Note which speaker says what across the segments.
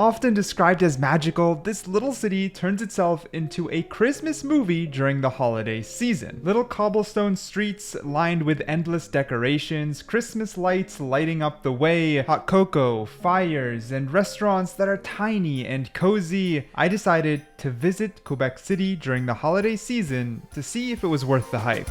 Speaker 1: Often described as magical, this little city turns itself into a Christmas movie during the holiday season. Little cobblestone streets lined with endless decorations, Christmas lights lighting up the way, hot cocoa, fires, and restaurants that are tiny and cozy. I decided to visit Quebec City during the holiday season to see if it was worth the hype.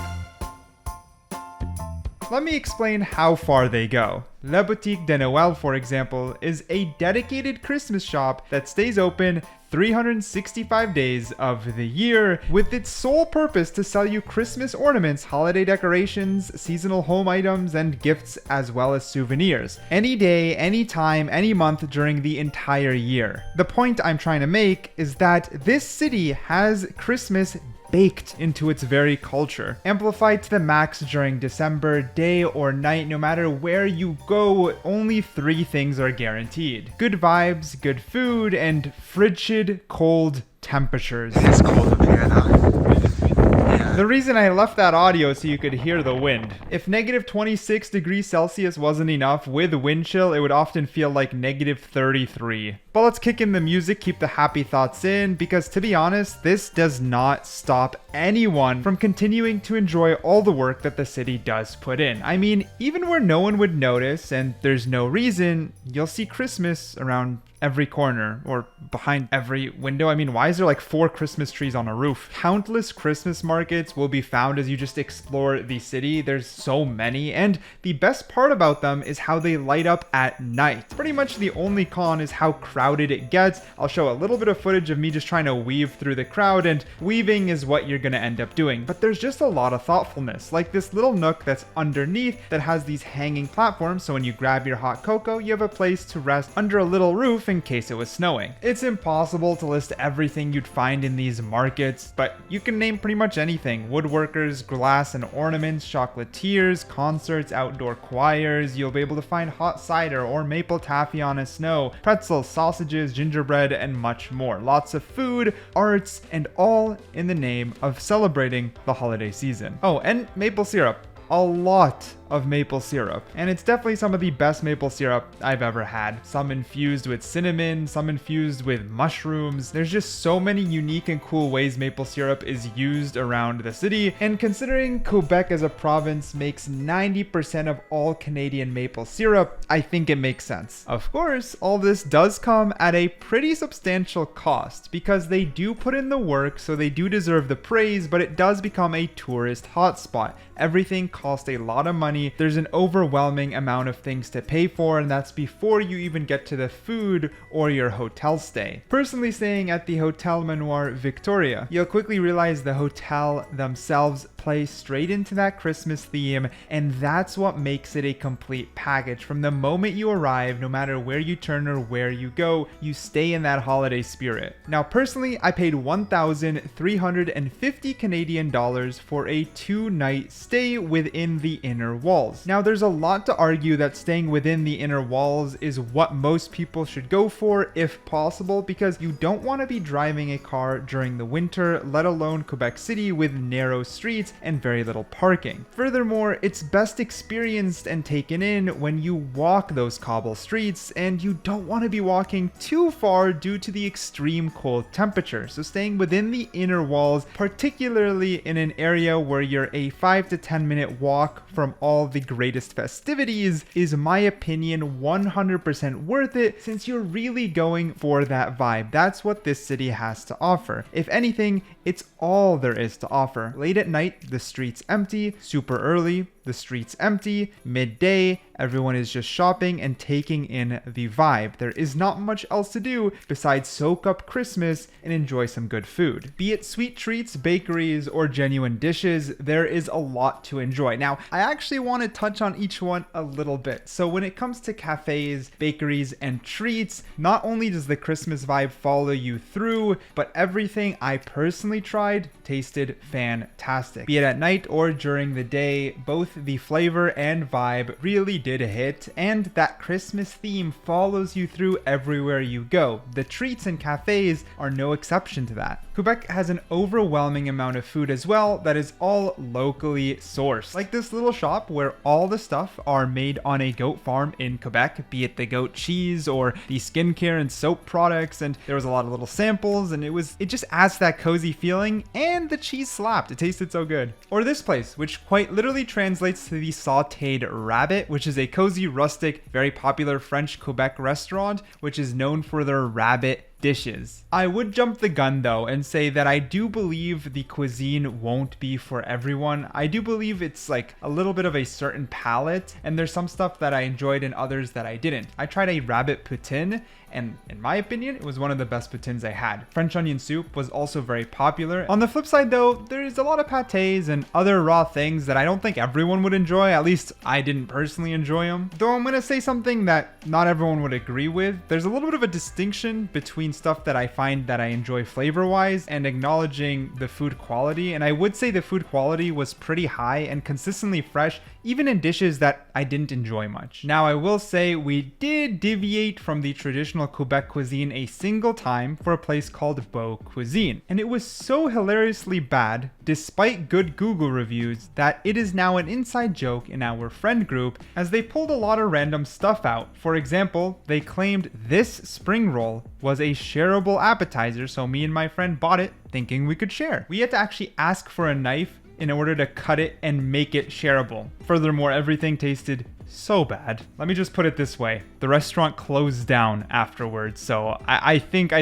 Speaker 1: Let me explain how far they go. La Boutique de Noël, for example, is a dedicated Christmas shop that stays open 365 days of the year, with its sole purpose to sell you Christmas ornaments, holiday decorations, seasonal home items, and gifts, as well as souvenirs. Any day, any time, any month during the entire year. The point I'm trying to make is that this city has Christmas baked into its very culture. Amplified to the max during December, day or night, no matter where you go, only 3 things are guaranteed. Good vibes, good food, and frigid cold temperatures.
Speaker 2: It is cold up here now. Yeah.
Speaker 1: The reason I left that audio so you could hear the wind. If negative 26 degrees Celsius wasn't enough, with wind chill, it would often feel like negative 33. But let's kick in the music, keep the happy thoughts in, because to be honest, this does not stop anyone from continuing to enjoy all the work that the city does put in. I mean, even where no one would notice and there's no reason, you'll see Christmas around every corner or behind every window. I mean, why is there like 4 Christmas trees on a roof? Countless Christmas markets will be found as you just explore the city. There's so many, and the best part about them is how they light up at night. Pretty much the only con is how crowded it gets. I'll show a little bit of footage of me just trying to weave through the crowd, and weaving is what you're gonna end up doing. But there's just a lot of thoughtfulness, like this little nook that's underneath that has these hanging platforms, so when you grab your hot cocoa, you have a place to rest under a little roof in case it was snowing. It's impossible to list everything you'd find in these markets, but you can name pretty much anything. Woodworkers, glass and ornaments, chocolatiers, concerts, outdoor choirs. You'll be able to find hot cider or maple taffy on a snow, pretzels, sausages, gingerbread, and much more. Lots of food, arts, and all in the name of celebrating the holiday season. Oh, and maple syrup. A lot of maple syrup, and it's definitely some of the best maple syrup I've ever had. Some infused with cinnamon, some infused with mushrooms. There's just so many unique and cool ways maple syrup is used around the city, and considering Quebec as a province makes 90% of all Canadian maple syrup, I think it makes sense. Of course, all this does come at a pretty substantial cost, because they do put in the work, so they do deserve the praise, but it does become a tourist hotspot. Everything costs a lot of money. There's an overwhelming amount of things to pay for, and that's before you even get to the food or your hotel stay. Personally staying at the Hotel Manoir Victoria, you'll quickly realize the hotel themselves play straight into that Christmas theme, and that's what makes it a complete package. From the moment you arrive, no matter where you turn or where you go, you stay in that holiday spirit. Now personally, I paid 1,350 Canadian dollars for a 2-night stay within the inner walls. Now there's a lot to argue that staying within the inner walls is what most people should go for if possible, because you don't want to be driving a car during the winter, let alone Quebec City with narrow streets and very little parking. Furthermore, it's best experienced and taken in when you walk those cobble streets, and you don't want to be walking too far due to the extreme cold temperature. So staying within the inner walls, particularly in an area where you're a 5 to 10 minute walk from all the greatest festivities, is my opinion 100% worth it, since you're really going for that vibe. That's what this city has to offer. If anything, it's all there is to offer. Late at night, the streets empty. Super early, the streets empty. Midday, everyone is just shopping and taking in the vibe. There is not much else to do besides soak up Christmas and enjoy some good food. Be it sweet treats, bakeries, or genuine dishes, there is a lot to enjoy. Now, I actually want to touch on each one a little bit. So when it comes to cafes, bakeries, and treats, not only does the Christmas vibe follow you through, but everything I personally tried tasted fantastic. Be it at night or during the day, both both the flavor and vibe really did hit, and that Christmas theme follows you through everywhere you go. The treats and cafes are no exception to that. Quebec has an overwhelming amount of food as well that is all locally sourced. Like this little shop where all the stuff are made on a goat farm in Quebec, be it the goat cheese or the skincare and soap products, and there was a lot of little samples, and it just adds that cozy feeling, and the cheese slapped. It tasted so good. Or this place, which quite literally translates to the sautéed rabbit, which is a cozy, rustic, very popular French Quebec restaurant, which is known for their rabbit dishes. I would jump the gun though and say that I do believe the cuisine won't be for everyone. I do believe it's like a little bit of a certain palate, and there's some stuff that I enjoyed and others that I didn't. I tried a rabbit poutine, and in my opinion, it was one of the best poutines I had. French onion soup was also very popular. On the flip side though, there's a lot of pâtés and other raw things that I don't think everyone would enjoy. At least I didn't personally enjoy them. Though I'm gonna say something that not everyone would agree with. There's a little bit of a distinction between stuff that I find that I enjoy flavor-wise and acknowledging the food quality. And I would say the food quality was pretty high and consistently fresh, even in dishes that I didn't enjoy much. Now I will say we did deviate from the traditional Quebec cuisine a single time for a place called Beau Cuisine. And it was so hilariously bad, despite good Google reviews, that it is now an inside joke in our friend group, as they pulled a lot of random stuff out. For example, they claimed this spring roll was a shareable appetizer, so me and my friend bought it thinking we could share. We had to actually ask for a knife in order to cut it and make it shareable. Furthermore, everything tasted so bad. Let me just put it this way. The restaurant closed down afterwards, so I think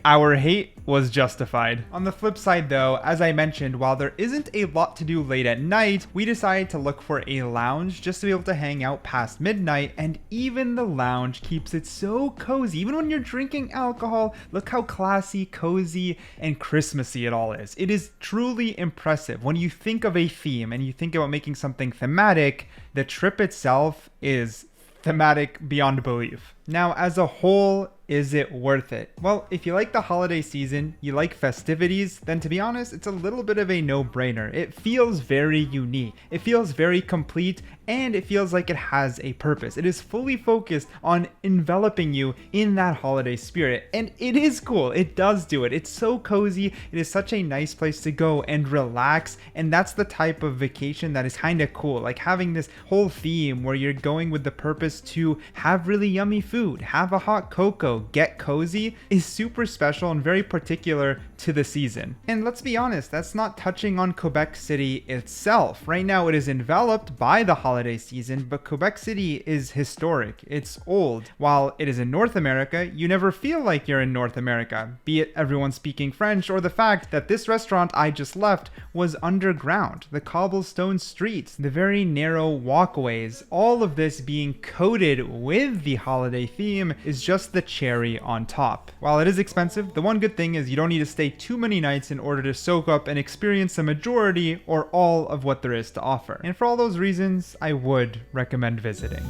Speaker 1: our hate was justified. On the flip side though, as I mentioned, while there isn't a lot to do late at night, we decided to look for a lounge just to be able to hang out past midnight, and even the lounge keeps it so cozy. Even when you're drinking alcohol, look how classy, cozy, and Christmassy it all is. It is truly impressive. When you think of a theme and you think about making something thematic, the trip itself is thematic beyond belief. Now, as a whole, is it worth it? Well, if you like the holiday season, you like festivities, then to be honest, it's a little bit of a no-brainer. It feels very unique. It feels very complete, and it feels like it has a purpose. It is fully focused on enveloping you in that holiday spirit, and it is cool. It does do it. It's so cozy. It is such a nice place to go and relax, and that's the type of vacation that is kind of cool. Like having this whole theme where you're going with the purpose to have really yummy food, have a hot cocoa, get cozy, is super special and very particular to the season. And let's be honest, that's not touching on Quebec City itself. Right now it is enveloped by the holiday season, but Quebec City is historic. It's old. While it is in North America, you never feel like you're in North America, be it everyone speaking French or the fact that this restaurant I just left was underground. The cobblestone streets, the very narrow walkways, all of this being coated with the holiday theme is just the cherry on top. While it is expensive, the one good thing is you don't need to stay too many nights in order to soak up and experience the majority or all of what there is to offer. And for all those reasons, I would recommend visiting.